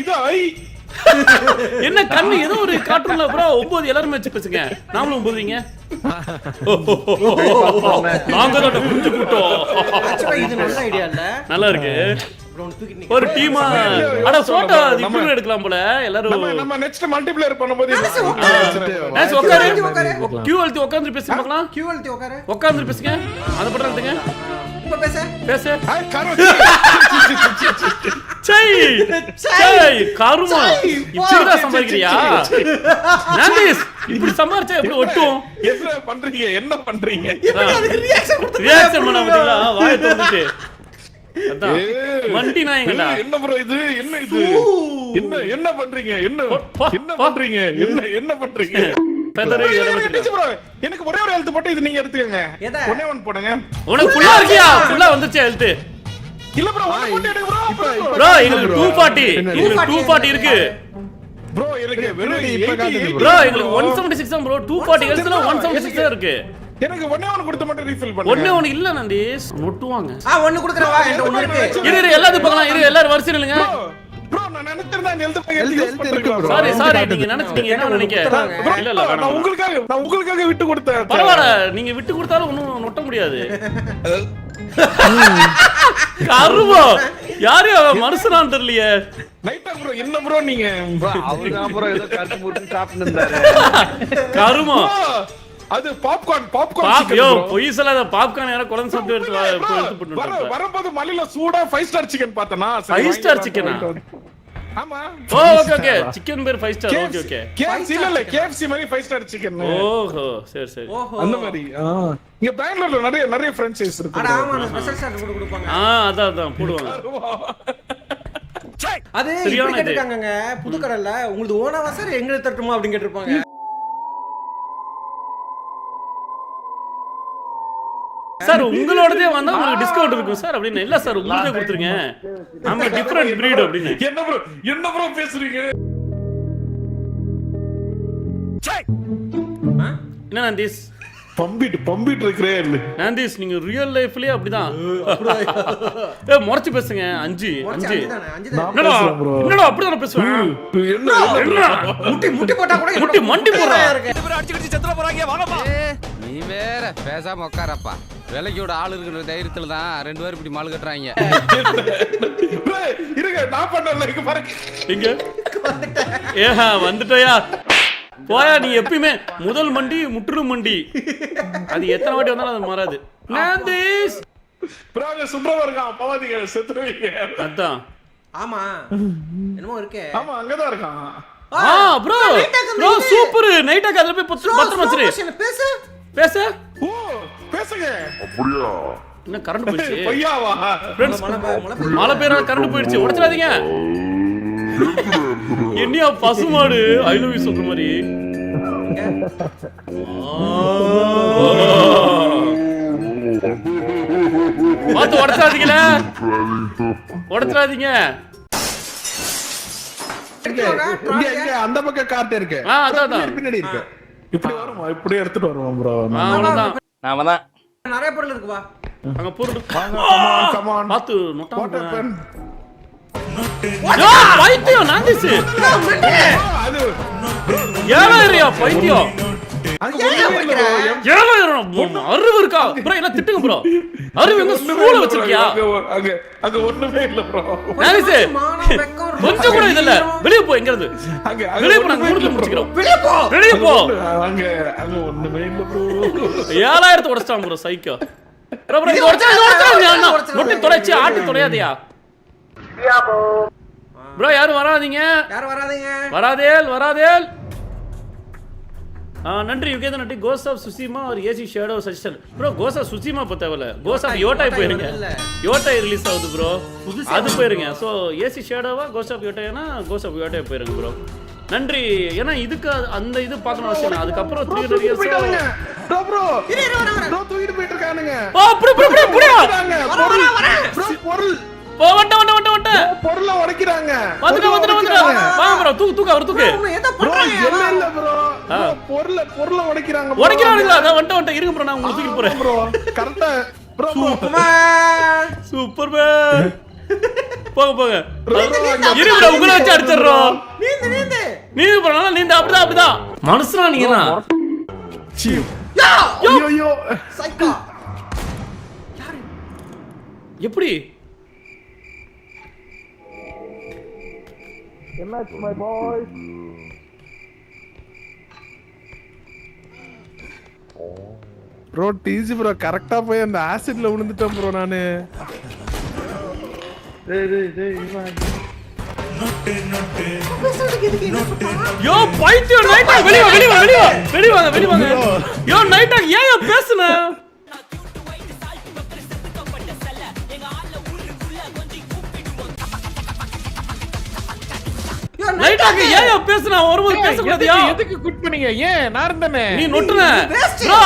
இது ஐ என்ன கண்ணு ஏதோ ஒரு கார்ட்டூன்ல ப்ரோ 9 எல்லாரும் வச்சு பேசுங்க. நாமளும் 9 வீங்க. நாங்க தான் குஞ்சு கூட்டோம். ஆக்சுவலா இது நல்ல ஐடியா இல்ல. நல்லா இருக்கு. ஒரு டீமா அட போட்டோ இப்படி எடுக்கலாம் போல எல்லாரும். நம்ம நெக்ஸ்ட் மல்டிப்ளேயர் பண்ணும்போது நேஸ் உட்காரு. கியூ அழுத்தி உட்கார்ந்து பேசி பார்க்கலாம். கியூ அழுத்தி உட்காரு. உட்கார்ந்து பேசுங்க. அத பண்றேன் எடுங்க. இப்ப பேசு. ஹாய் காரோ. சை காருமா இப்படிதான் சம்பாதிக்கிறியா? நான்டிஸ் இப்படி சம்பாரிச்சா எப்படி ஒட்டும்? என்ன பண்றீங்க? ரியாக்ஷன் பண்ண முடியல வாயை திறந்துட்டு. அதான் வண்டி நாயங்கடா. என்ன ப்ரோ இது? என்ன இது? என்ன பண்றீங்க? என்ன பண்றீங்க? என்ன பண்றீங்க? எனக்கு ஒரே ஒரு ஹெல்த் போட்டு இது நீங்க எடுத்துக்கங்க. ஒண்ணே ஒன்னு போடுங்க. உனக்கு ஃபுல்லா இருக்கியா? ஃபுல்லா வந்துச்சு ஹெல்த். இல்ல ப்ரோ ஒண்ணே போட்டு எடுங்க ப்ரோ. ப்ரோ எங்களுக்கு 240 இருக்கு. ப்ரோ எனக்கு வெறும் இப்ப காட்டுது ப்ரோ எங்களுக்கு 176 தான் ப்ரோ. 240 ஹெல்த்ல 176 தான் இருக்கு. எனக்கு ஒண்ணே ஒன்னு கொடுத்து மட்டும் ரீஃபில் பண்ணுங்க. ஒண்ணே ஒன்னு இல்ல நந்தீஸ். நொட்டுவாங்க. ஒன்னு குடுக்குறேன் வா. என்கிட்ட ஒன்னு இருக்கு. இரு எல்லாரும் பார்க்கலாம். எல்லாரும் வரிசையில நில்லுங்க. ப்ரோ நான் நினைச்சிருந்தேன் ஹெல்த் இருக்கு ப்ரோ. சாரி நீங்க நினைச்சீங்க என்ன நினைக்கிறீங்க? இல்ல நான் உங்களுக்காக விட்டு கொடுத்தேன். பரவாயில்லை நீங்க விட்டு கொடுத்தாலும் ஒண்ணும் நொட்ட முடியாது. கருவா யாரு மனுஷனான்னு தெரியலையே. நைட்டா ப்ரோ என்ன ப்ரோ நீங்க அவர்தான் ப்ரோ ஏதோ கட்டு போட்டு சாப்பிட்டு இருந்தாரு. கருமா அது பாப்கார்ன் யோ பொய் சொல்லாத. பாப்கார்ன் யாரோ குழந்தை சாப்பிட்டு எடுத்து போட்டு வரும்போது மலையில சூடா 5 ஸ்டார் சிக்கன் பார்த்தனா. 5 ஸ்டார் சிக்கனா? ஆமா. ஓகே சிக்கன் பேர் 5 ஸ்டார். ஓகே KFC இல்ல KFC மாதிரி 5 ஸ்டார் சிக்கன். ஓஹோ சரி அந்த மாதிரி. இங்க பெங்களூர்ல நிறைய ஃப்ரான்ச்சைஸ் இருக்கு. அட ஆமா ஸ்பெஷல் ஸ்டார் கூட கொடுப்பாங்க. அதான் போடுவாங்க. அது இப்படி கேட்டிருக்காங்கங்க புது கடையில உங்களுக்கு ஓனாவா சார் எங்களுக்கு தட்டுமா அப்படின்னு கேட்டிருப்பாங்க. சார் உங்களோடதே வந்தா உங்களுக்கு டிஸ்கவுண்ட் இருக்கும் சார் அப்படின்னு. இல்ல சார் உங்களுக்கே கொடுத்துருங்க. நம்ம டிஃபரண்ட் பிரீட் அப்படின்னு. என்ன ப்ரோ பேசுறீங்க? என்ன நந்தீஸ் பம்பிட்டு இருக்கறே இல்ல நந்தீஸ் நீங்க ரியல் லைஃப்லயே அப்படிதான். முறைச்சு பேசுங்க. 5 என்னடா அப்படிதான் பேசுவேன். முட்டி போட்டா கூட முட்டி மண்டி போடுறாங்க. அடிச்சு செத்துற போறாங்க வாங்கப்பா. நீ வேற பேசாம உட்காரப்பா. விலைக்கோட ஆள் இருக்கிற தைரியத்துல தான் 2 பேரும் இப்படி மால் கட்டுறாங்க. இருங்க நான் பண்ணல இங்க பாருங்க. இங்க வந்துட்டயா போயா. நீ எப்பயுமே முதல் மண்டி முற்றும் மண்டி. அது எத்தனை வாட்டி வந்தாலும் அது மாறாது. நான்தீஸ் ப்ரோங்க சுப்ரவா இருக்கான். பாவாதீங்க செத்துருவீங்க. அதான் ஆமா என்னமோ இருக்கே. ஆமா அங்கதான் இருக்கான். Bro super. நைட் அங்க அதுல போய் பத்திரம் வச்சிரு. பேசு ஓ பேசுங்க. அப்படியே என்ன கரண்ட் போயிடுச்சு? பையாவா फ्रेंड्स மழை பெய்யற கரண்ட் போயிடுச்சு. உடைச்சிராதீங்க. என்னையா பசுமாடு ஐ லவ் யூ சொல்ற மாதிரி. பாத்து உடைச்சிராதீங்களே. உடைச்சிராதீங்க. இங்க அந்த பக்கம் கார்ட் இருக்கு. அதான் பின்னாடி இருக்கு. இப்படி வருமா? இப்படி எடுத்துட்டு வருவோம் ப்ரோ. அவ்வளவுதான். நாம தான் நிறைய பொருள் இருக்கு வா. அங்க பொருள் கம் ஆன் பாத்து நொட்டா. What பைத்தியம் நான்டிஸ். அது ஏழாயிரயா பைத்தியம். அங்க அறிவு இருக்கா ப்ரோ? என்ன திட்டுங்க ப்ரோ. அறிவு எங்க ஸ்கூல்ல வச்சிருக்கியா? அங்க ஒண்ணுமே இல்ல ப்ரோ. நான்டிஸ் கொஞ்சம் கூட இல்ல. வெளிய போ. எங்க இருந்து வெளிய போ. நாங்க ஊர்ல முடிச்சுக்கிறோம். வெளிய போ. அங்க ஒண்ணுமே இல்ல ப்ரோ. 7000 உடைச்சான் ப்ரோ சைக்கோ. ப்ரோ இது உடைச்சா நொட்டி தொலைச்சி ஆட்டி தொலையாதயா ப்ரோ. யாரும் வராதீங்க. வராதேல். நன்றி யுகேந்திர நன்றி. கோஸ் ஆஃப் சுசிமா और ஏசி ஷேடோ சஜஷன் ப்ரோ. கோஸ் ஆஃப் சுசிமா பத்தவல. கோஸ் ஆஃப் யோட்டாய் போயிருங்க. யோட்டாய் ரிலீஸ் ஆகுது ப்ரோ. அது போயிருங்க. சோ ஏசி ஷேடோவா கோஸ் ஆஃப் யோட்டாய்னா கோஸ் ஆஃப் யோட்டாய் போயிருங்க ப்ரோ. நன்றி. ஏன்னா இதுக்கு அந்த இது பார்க்கணும் அவசியம் இல்லை. அதுக்கப்புறம் 300 இயர்ஸ் ப்ரோ தூக்கிட்டு போயிட்டு இருக்கானுங்க. பொருள் பொருள உடைக்கிறாங்க. வாங்க ப்ரோ. தூக்கு அவர் தூக்கு. இல்ல ப்ரோ பொருள உடைக்கிறாங்க. உடைக்கிறாங்களா? அத வந்துட்ட இருங்க ப்ரோ. நான் உங்களுக்கு தூக்கி போறேன் ப்ரோ. கரெக்ட்டா ப்ரோ. சூப்பர்மேன் போங்க போங்க இரு bro உங்களை வச்சு அடிச்சிடுறோம் நீந்து நீங்க போறனால நீந்த அப்படிதான் மனுஷனா நீங்க ஐயோ சைக்கோ எப்படி என்னாச்சு மை பாய் ப்ரோ டிஜி ப்ரோ கரெக்டா போய் அந்த ஆசிட்ல விழுந்துட்டேன் ப்ரோ நானு யோ பைத்தியம் நைட்டா வெளிய வாங்க யோ நைட்டா ஏன் பேசுன நைட்டாக்கு ஏன் பேசுன ஒருவர் பேச கூடாதியா எதுக்கு குட் பண்ணீங்க ஏன் நான் இருந்தனே நீ நொட்டுன ப்ரோ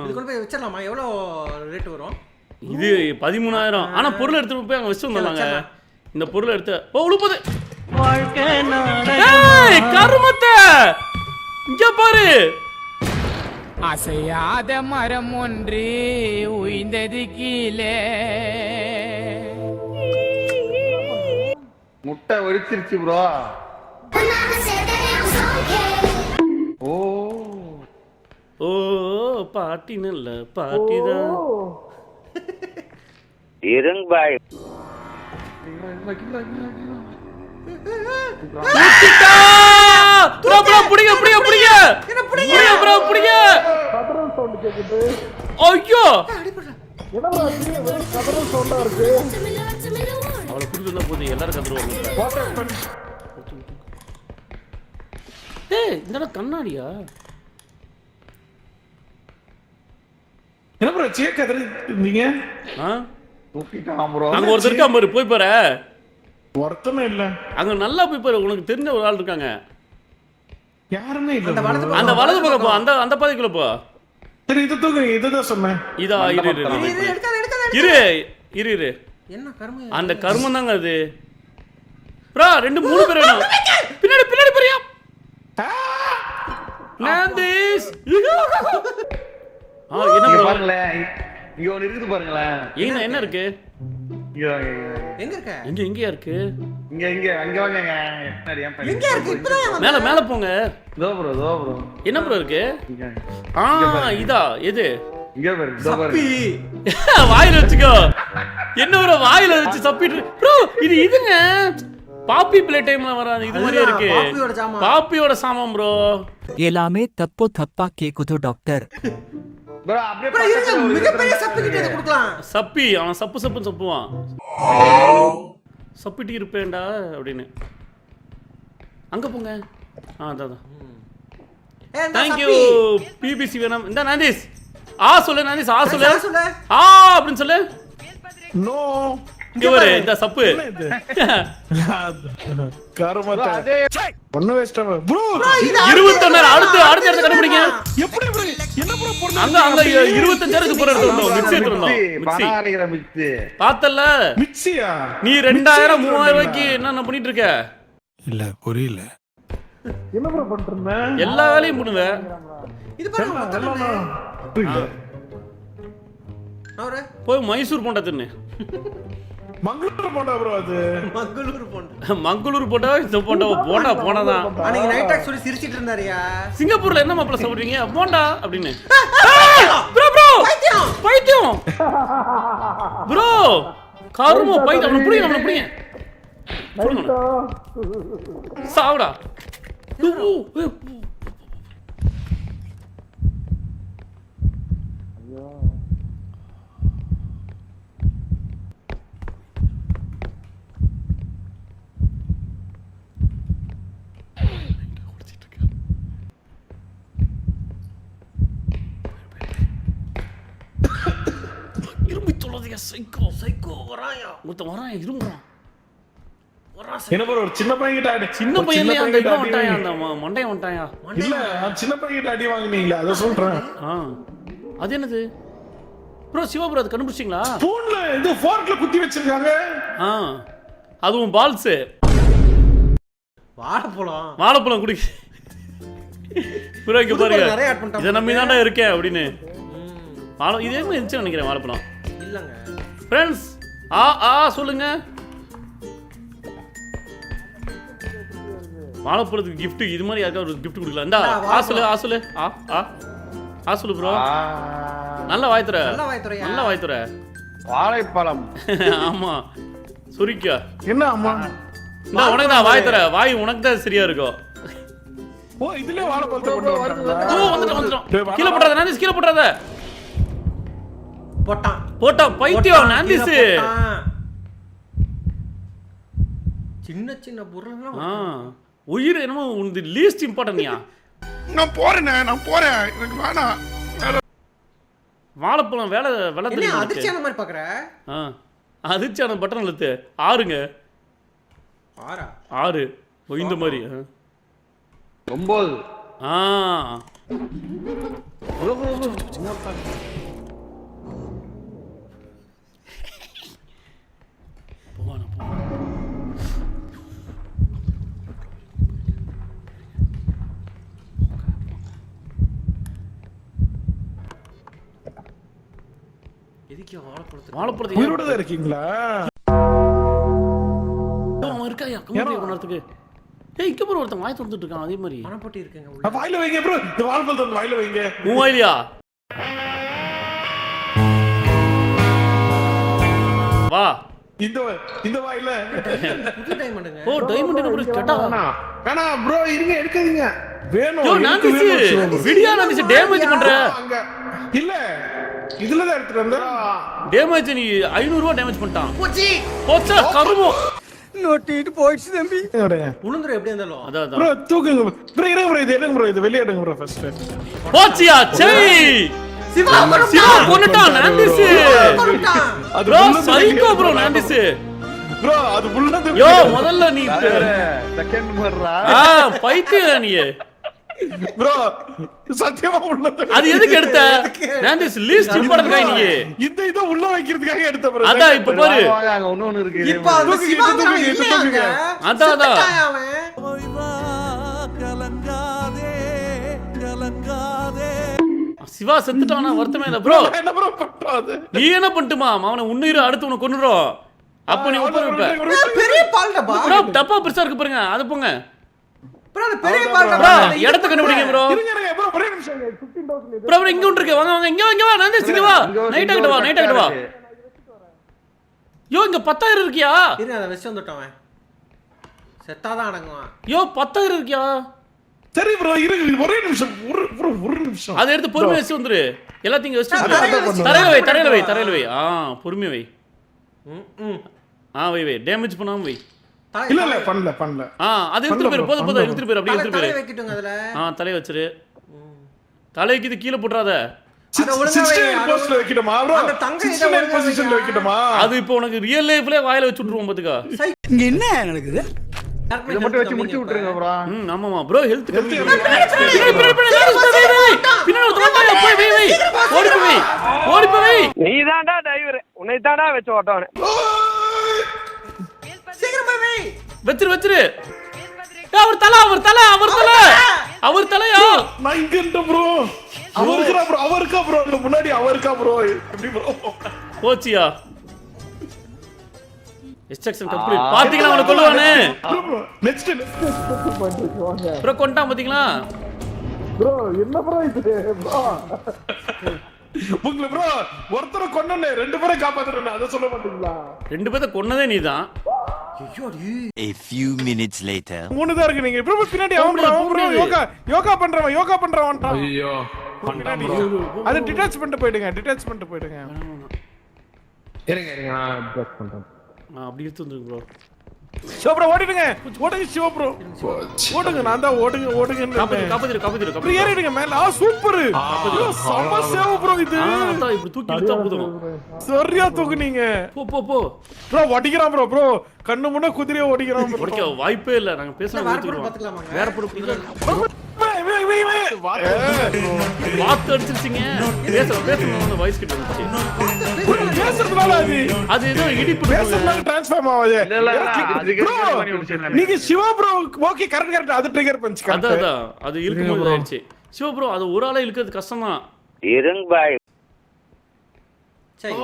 இது கொண்டு போய் வச்சிரலாமா எவ்வளவு ரேட் வரும் இது 13000 ஆனா பொருள் எடுத்துட்டு போய் அங்க வச்சு வந்தாங்க இந்த பொருள் எடுத்து ஓ உளுப்பது ஏய் கருமத்தை இங்க பாரு அசையாத மரம் ஒன்று உய்ந்தது கீழே முட்டை ஒடிச்சிருச்சு ப்ரோ ஓ ஓ பாட்டி நல்ல பாட்டி தான் இருங்க பாய் புடிங்க ஐயோ அவளை குடுத்துனா போதும் எல்லாரும் கத்துருவாங்க ஏய் இந்த கண்ணாடியா என்ன ப்ரோ சேக் கதறி இருந்தீங்க தூக்கிட்டான் ப்ரோ அங்க ஒருத்தர் இருக்கா பாரு போய் பாரு ஒருத்தமே இல்ல அங்க நல்லா போய் பாரு உனக்கு தெரிஞ்ச ஒரு ஆள் இருக்காங்க யாருமே இல்ல அந்த வலது பக்கம் போ அந்த அந்த பாதைக்குள்ள போ சரி இது தூக்கு இதுதான் சொன்னேன் இதா இரு இரு இரு இரு என்ன கர்மம் அந்த கர்மம் தாங்க அது ப்ரோ 2-3 பேர் வேணும் பின்னாடி பெரியா நாந்திஸ் என்ன ப்ரோ பாருங்களேன் இங்க ஒன்னு இருக்குது பாருங்களேன் என்ன இருக்கு எங்க இருக்க எங்கயா இருக்கு இங்க அங்க வாங்க எங்க இருக்கு இப்பதான் மேல போங்க தோ ப்ரோ என்ன ப்ரோ இருக்கு இதா எது இங்க பாரு தோ பாரு வாயில வச்சுக்கோ என்ன ப்ரோ வாயில வச்சு சப்பிட்டு ப்ரோ இதுங்க பாப்பி பிளே டைம்ல வராது இது மாதிரியே இருக்கு பாப்பியோட சாமான் ப்ரோ எல்லாமே தப்பு தப்பா கேக்குது டாக்டர் ப்ரோ அப்படியே மிகப்பெரிய சப்பு கிட்ட கொடுக்கலாம் சப்பி அவன் சப்புன்னு சப்புவான் சப்பிட்டு இருப்பேன்டா அப்படின்னு அங்க போங்க அதான் தேங்க்யூ பிபிசி வேணும் இந்த நாந்தீஸ் சொல்லு நாந்தீஸ் சொல்லு அப்படின்னு சொல்லு நோ இவரு இந்த சப்பு கருமத்தை ஒண்ணு வேஸ்டா ப்ரோ 21 அடுத்து இடத்த கண்டுபிடிங்க எப்படி ப்ரோ என்ன ப்ரோ போறீங்க அங்க 25000 போற எடுத்துறோம் மிக்ஸி எடுத்துறோம் பனாரிக்கிற மிக்ஸ் பார்த்தல மிக்ஸியா நீ 2000 3000 ரூபாய்க்கு என்ன பண்ணிட்டு இருக்க இல்ல புரியல என்ன ப்ரோ பண்றீங்க எல்லா வேலையும் பண்ணுவ இது பாருங்க அவரே போய் மைசூர் போண்டா தின்னு மங்களூர் போண்டா ப்ரோ அது மங்களூர் போண்டா இந்த போண்டா போனதான் அன்னைக்கு நைட் டாக் சொல்லி சிரிச்சிட்டு இருந்தாருயா சிங்கப்பூர்ல என்ன மாப்பிள்ள சாப்பிடுறீங்க போண்டா அப்படின்னு ப்ரோ பைத்தியம் ப்ரோ கரும பைத்தியம் அவனை புடிங்க சாவுடா சைக்கோ வராயா இருமுறான் என்ன ப்ரோ ஒரு சின்ன பையன் கிட்ட சின்ன பையன் அந்த இவன் வந்துட்டாயா அந்த மண்டையன் வந்துட்டாயா இல்ல சின்ன பையன் கிட்ட அடி வாங்குனீங்களா அத சொல்றேன் அது என்னது ப்ரோ சிவா ப்ரோ அது கண்டுபிடிச்சிங்களா போன்ல இது ஃபோர்க்ல குத்தி வச்சிருக்காங்க அதுவும் பால்ஸ் வாழைப்பழம் குடி ப்ரோ இங்க புது பாருங்க பழம் நிறைய ஆட் பண்ணிட்டான் இதை நம்பி தான்டா இருக்கேன் அப்படின்னு வாழை இது எங்க இருந்துச்சு நினைக்கிறேன் வாழைப்பழம் இல்லங்க ஃப்ரெண்ட்ஸ் சொல்லுங்க வாழைப்பழத்துக்கு gift இது மாதிரி யாருக்காவது ஒரு gift கொடுக்கலாம் இந்தா சொல்லு சொல்லு ப்ரோ நல்ல வாய்த்துற நல்ல வாய்த்துற வாழைப்பழம் ஆமா சுரிக்கா என்ன அம்மா இந்த உனக்கு தான் வாய்த்துற வாய் உனக்கு தான் சரியா இருக்கும் ஓ இதுல வாழைப்பழத்தை கொண்டு வந்தாங்க ஓ வந்துட்டோம் கீழே போடாத நாந்திஸ் கீழே போடாத போட்டா பைத்தியம் நாந்திஸ் சின்ன சின்ன பொருள்லாம் உயிர் என்னமோ உனது லீஸ்ட் இம்பார்ட்டன்ட்யா நான் போறேன் எனக்கு வேணாம் வாழைப்பழம் வேலை என்ன அதிர்ச்சியான மாதிரி பாக்குற அதிர்ச்சியான பட்டன் இழுத்து 6ங்க 6 இந்த மாதிரி 9 வாழைப்பழத்தை உயிரோட தான் இருக்கீங்களா அவன் இருக்காயா கம்மியா கொண்டதுக்கு ஏய் இங்க போற ஒருத்தன் வாய் திறந்துட்டு இருக்கான் அதே மாதிரி பணம் போட்டு இருக்கேங்க வாயில வைங்க ப்ரோ இந்த வாழைப்பழத்தை வாயில வைங்க மூவாயிலியா வா இந்த வாயில புது டைமண்டுங்க ஓ டைமண்ட் என்ன ப்ரோ கேட்டா வேணா ப்ரோ இருங்க எடுக்காதீங்க வேணும் யோ நாந்திஸ் விடியா நாந்திஸ் டேமேஜ் பண்ற இல்ல இதுல தான் எடுத்துட்டு வந்தா டேமேஜ் நீ 500 ரூபாய் டேமேஜ் பண்ணிட்டான் போச்சா கருமோ நோட்டிட்டு போயிடுச்சு தம்பி உளுந்துற எப்படி இருந்தாலும் அதான் ப்ரோ தூக்குங்க ப்ரோ இருங்க ப்ரோ இது எடுங்க ப்ரோ இது வெளிய எடுங்க ப்ரோ ஃபர்ஸ்ட் போச்சியா செய் சிவா கொன்னுட்டான் நாந்திஸ் ப்ரோ சைக்கோ ப்ரோ நாந்திஸ் ப்ரோ அது புல்லது யோ முதல்ல நீ செகண்ட் மர்றா பைத்தியம் நீ ப்ரோ சத்தியமா உள்ளது அது எதுக்கு எடுத்த நாந்திஸ் லீஸ்ட் இம்பார்ட்டன்ட் காய் நீ இத உள்ள வைக்கிறதுக்காக எடுத்த ப்ரோ அதான் இப்ப பாரு அங்க ஒண்ணு இருக்கு இப்ப அந்த சிவா இல்லங்க அதான் சிவா செத்துட்டானா வருத்தமே இல்ல ப்ரோ என்ன ப்ரோ பண்றாது நீ என்ன பண்ணிட்டுமா அவனை உன்னுயிர அடுத்து உனக்கு கொன்னுறோம் அப்ப நீ உட்கார்ந்து பெரிய பால்டா ப்ரோ டப்பா பெருசா இருக்கு பாருங்க அது போங்க ப்ரோ அந்த பெரிய பால்டா ப்ரோ இடத்தை கண்டுபிடிங்க ப்ரோ இருங்க ப்ரோ ஒரே நிமிஷம் 15000 ப்ரோ இங்க ஒன்று இருக்கு வாங்க வாங்க இங்க வா நாந்திஸ் இங்க வா நைட் ஆகிட்டு வா யோ இங்க 10000 இருக்கியா இருங்க அத வெச்சு வந்துட்டோம் செத்தாதான் அடங்குவான் யோ 10000 இருக்கியா சரி ப்ரோ இருங்க ஒரே நிமிஷம் ஒரு நிமிஷம் அதை எடுத்து பொறுமையா வச்சு வந்துரு எல்லாத்தையும் இங்க வச்சு தரையில வை பொறுமையா வை வை டேமேஜ் பண்ணாம வை இல்ல பண்ணல அது எடுத்து போயிரு போதும் எடுத்து போயிரு அப்படியே எடுத்து போயிரு வைக்கிட்டுங்க அதுல தலைய வச்சிரு தலைக்கு இது கீழ போட்றாத அத ஒழுங்கா வை போஸ்ட்ல வைக்கணுமா ப்ரோ அந்த தங்க இத ஒழுங்கா பொசிஷன்ல வைக்கணுமா அது இப்போ உனக்கு ரியல் லைஃப்ல வாயில வச்சு விட்டுருவோம் பாத்துக்க இங்க என்ன நடக்குது இத மட்டும் வச்சு முடிச்சு விட்டுருங்க ப்ரோ ஆமாமா ப்ரோ ஹெல்த் ஓடி போய் நீதான்டா டிரைவர் உன்னை தான்டா வச்சு ஓட்டவனே சீக்கிரமா வை வச்சிரு அவர் தலையா நான் இங்க ப்ரோ அவருக்கா ப்ரோ முன்னாடி அவருக்கா ப்ரோ எப்படி ப்ரோ போச்சியா எக்ஸ்ட்ராக்ஷன் கம்ப்ளீட் பாத்தீங்களா அவனை கொல்லுவானே நெக்ஸ்ட் ப்ரோ கொண்டான் பாத்தீங்களா ப்ரோ என்ன ப்ரோ இது ப்ரோ உங்களை ப்ரோ ஒருத்தரை கொன்னனே ரெண்டு பேரை காப்பாத்துறேன் அத சொல்ல மாட்டீங்களா ரெண்டு பேரை கொன்னதே நீதான் A few minutes later. மூணு தான் இருக்கு நீங்க ப்ரோ பின்னாடி அவன் ப்ரோ யோகா பண்றவன் ஐயோ அது டிட்டாச் பண்ணிட்டு போயிடுங்க இருங்க நான் ப்ரெஸ் பண்றேன் அப்படி எடுத்து வந்துருங்க ப்ரோ சிவா ப்ரோ ஓடுங்க சிவா ப்ரோ ஓடுங்க நான் தான் ஓடுங்க காப்பாத்திரு ஏறிடுங்க மேல சூப்பர் சம சேவ் ப்ரோ இது அதான் இப்படி தூக்கி எடுத்தா போதும் சரியா தூக்குனீங்க போ ப்ரோ ஓடிக்கிறான் ப்ரோ கண்ணு முன்ன குதிரையை ஓடிக்கிறான் ப்ரோ ஓடிக்க வாய்ப்பே இல்ல நாங்க பேசலாம் வேற போடு வாத்து அடிச்சிருச்சீங்க பேசுறதுனால வாய்ஸ் கிட்ட வந்துச்சு பேசுறதுனால அது ஏதோ இடிப்பு பேசுறதுனால ட்ரான்ஸ்ஃபார்ம் ஆகுது நீங்க சிவா ப்ரோ ஓகே கரெக்ட் அது ட்ரிகர் பண்ணிச்சு அதான் அது இருக்கும்போது ஆயிடுச்சு சிவா ப்ரோ அது ஒரு ஆளே இழுக்கிறது கஷ்டம் தான். இருங்க பாய். சரி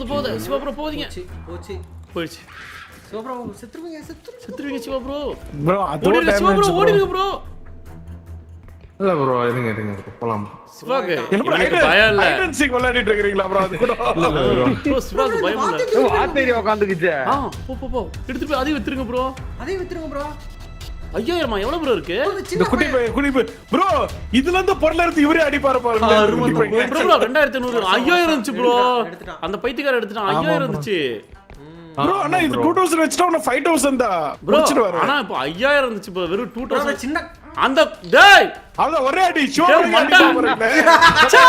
போகுது சிவா ப்ரோ போதீங்க. போச்சு போயிடுச்சு. சிவா ப்ரோ செத்துருவீங்க செத்துருவீங்க சிவா ப்ரோ. ப்ரோ அதோட ஓடிடுங்க சிவா ப்ரோ, டேமேஜ் ஓடிடுங்க ப்ரோ. இல்ல ப்ரோ இருங்க போலாம். சிவாக்கு என்ன ப்ரோ எனக்கு பயம் இல்ல. ஹைட் அண்ட் சீக் விளையாடிட்டு இருக்கீங்களா ப்ரோ? அது கூட ப்ரோ சிவாக்கு பயம் இல்ல. ஆத்தேரி உட்காந்துக்குச்சு. போ எடுத்து போய் அதையும் வித்துருங்க ப்ரோ. அதையும் வித்துருங்க ப்ரோ. 5000 எவ்வளவு ப்ரோ இருக்கு? இந்த குட்டி ப்ரோ இதுல இருந்து பொருள் எடுத்து இவரே அடிப்பாரு பாருங்க. ப்ரோ 2500 5000 இருந்துச்சு ப்ரோ. அந்த பைத்தியக்கார எடுத்துட்டான். 5000 இருந்துச்சு ப்ரோ. அண்ணா இது 2000 வெச்சிட்டா உன 5000 தான் ப்ரோ. முடிச்சிட்டு வர. ஆனா இப்போ 5000 இருந்துச்சு இப்போ வெறும் 2000. சின்ன அந்த டேய் அத ஒரே அடி ஷோ டேய், பண்ணி மண்டா. பாருங்க. சை